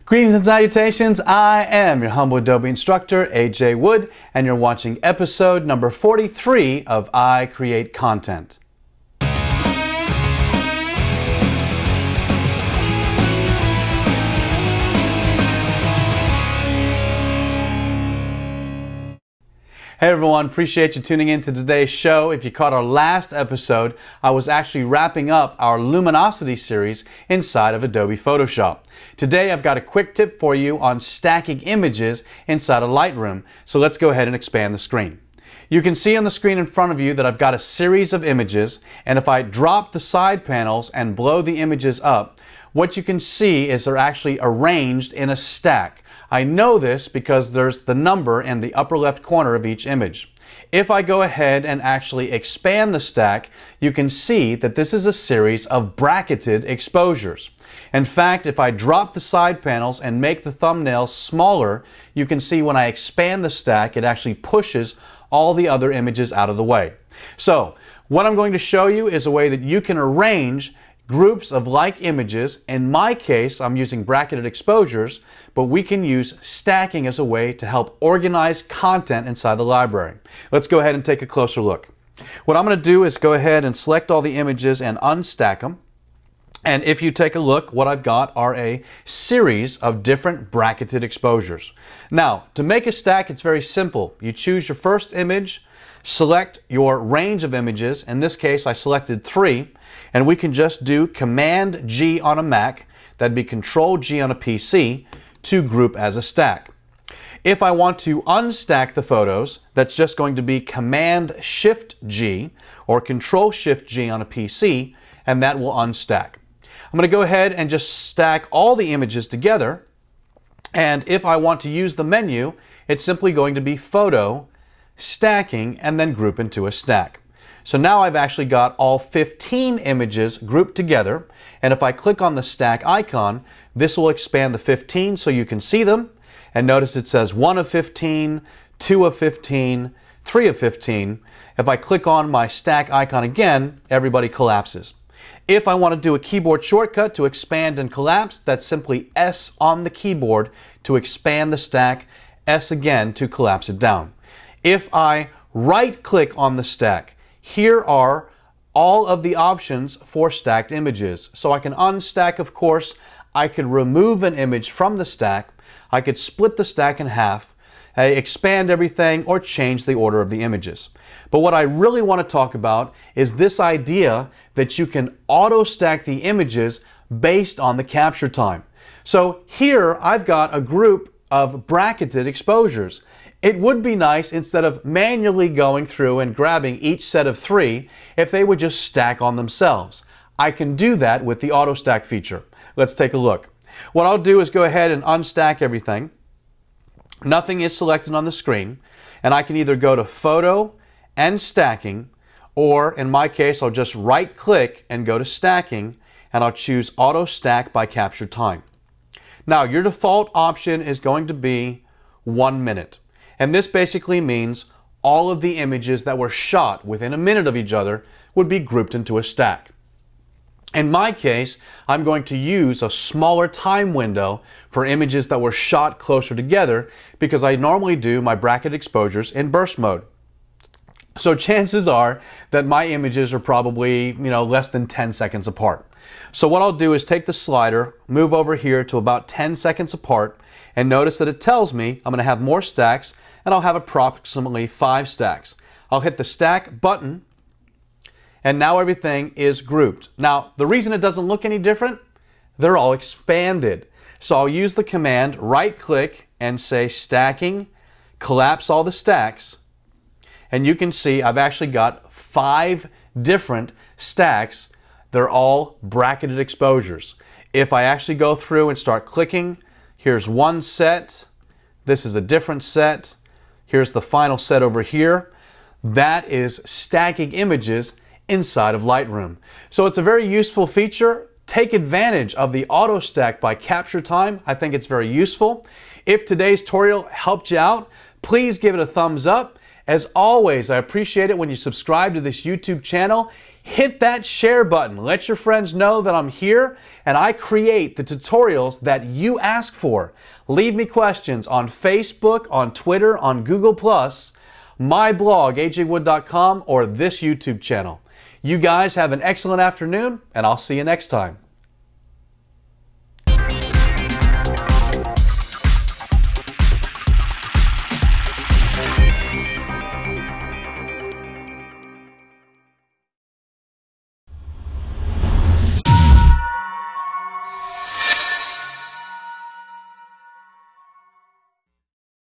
Greetings and salutations, I am your humble Adobe instructor, AJ Wood, and you're watching episode number 43 of I Create Content. Hey everyone, appreciate you tuning in to today's show. If you caught our last episode, I was actually wrapping up our luminosity series inside of Adobe Photoshop. Today I've got a quick tip for you on stacking images inside of Lightroom. So let's go ahead and expand the screen. You can see on the screen in front of you that I've got a series of images, and if I drop the side panels and blow the images up, what you can see is they're actually arranged in a stack. I know this because there's the number in the upper left corner of each image. If I go ahead and actually expand the stack, you can see that this is a series of bracketed exposures. In fact, if I drop the side panels and make the thumbnails smaller, you can see when I expand the stack, it actually pushes all the other images out of the way. So, what I'm going to show you is a way that you can arrange groups of like images. In my case, I'm using bracketed exposures, but we can use stacking as a way to help organize content inside the library. Let's go ahead and take a closer look. What I'm going to do is go ahead and select all the images and unstack them. And if you take a look, what I've got are a series of different bracketed exposures. Now, to make a stack, it's very simple. You choose your first image, select your range of images. In this case, I selected 3, and we can just do Command G on a Mac, that'd be Control G on a PC, to group as a stack. If I want to unstack the photos, that's just going to be Command Shift G or Control Shift G on a PC, and that will unstack. I'm going to go ahead and just stack all the images together, and if I want to use the menu, it's simply going to be Photo, Stacking, and then group into a stack. So now I've actually got all 15 images grouped together, and if I click on the stack icon, this will expand the 15 so you can see them, and notice it says 1 of 15, 2 of 15, 3 of 15. If I click on my stack icon again, everybody collapses. If I want to do a keyboard shortcut to expand and collapse, that's simply S on the keyboard to expand the stack, S again to collapse it down. If I right-click on the stack, here are all of the options for stacked images. So I can unstack, of course. I could remove an image from the stack. I could split the stack in half, expand everything, or change the order of the images. But what I really want to talk about is this idea that you can auto-stack the images based on the capture time. So here I've got a group of bracketed exposures. It would be nice, instead of manually going through and grabbing each set of 3, if they would just stack on themselves. I can do that with the auto stack feature. Let's take a look. What I'll do is go ahead and unstack everything. Nothing is selected on the screen, and I can either go to Photo and Stacking, or in my case I'll just right click and go to Stacking, and I'll choose Auto Stack by Capture Time. Now your default option is going to be 1 minute. And this basically means all of the images that were shot within a minute of each other would be grouped into a stack. In my case, I'm going to use a smaller time window for images that were shot closer together because I normally do my bracket exposures in burst mode. So chances are that my images are probably, less than 10 seconds apart. So what I'll do is take the slider, move over here to about 10 seconds apart, and notice that it tells me I'm going to have more stacks, and I'll have approximately 5 stacks. I'll hit the stack button, and now everything is grouped. Now, the reason it doesn't look any different, they're all expanded. So I'll use the command right-click and say stacking, collapse all the stacks, and you can see I've actually got 5 different stacks. They're all bracketed exposures. If I actually go through and start clicking, here's one set, this is a different set, here's the final set over here. That is stacking images inside of Lightroom. So it's a very useful feature. Take advantage of the auto stack by capture time. I think it's very useful. If today's tutorial helped you out, please give it a thumbs up. As always, I appreciate it when you subscribe to this YouTube channel. Hit that share button. Let your friends know that I'm here and I create the tutorials that you ask for. Leave me questions on Facebook, on Twitter, on Google+, my blog, ajwood.com, or this YouTube channel. You guys have an excellent afternoon, and I'll see you next time.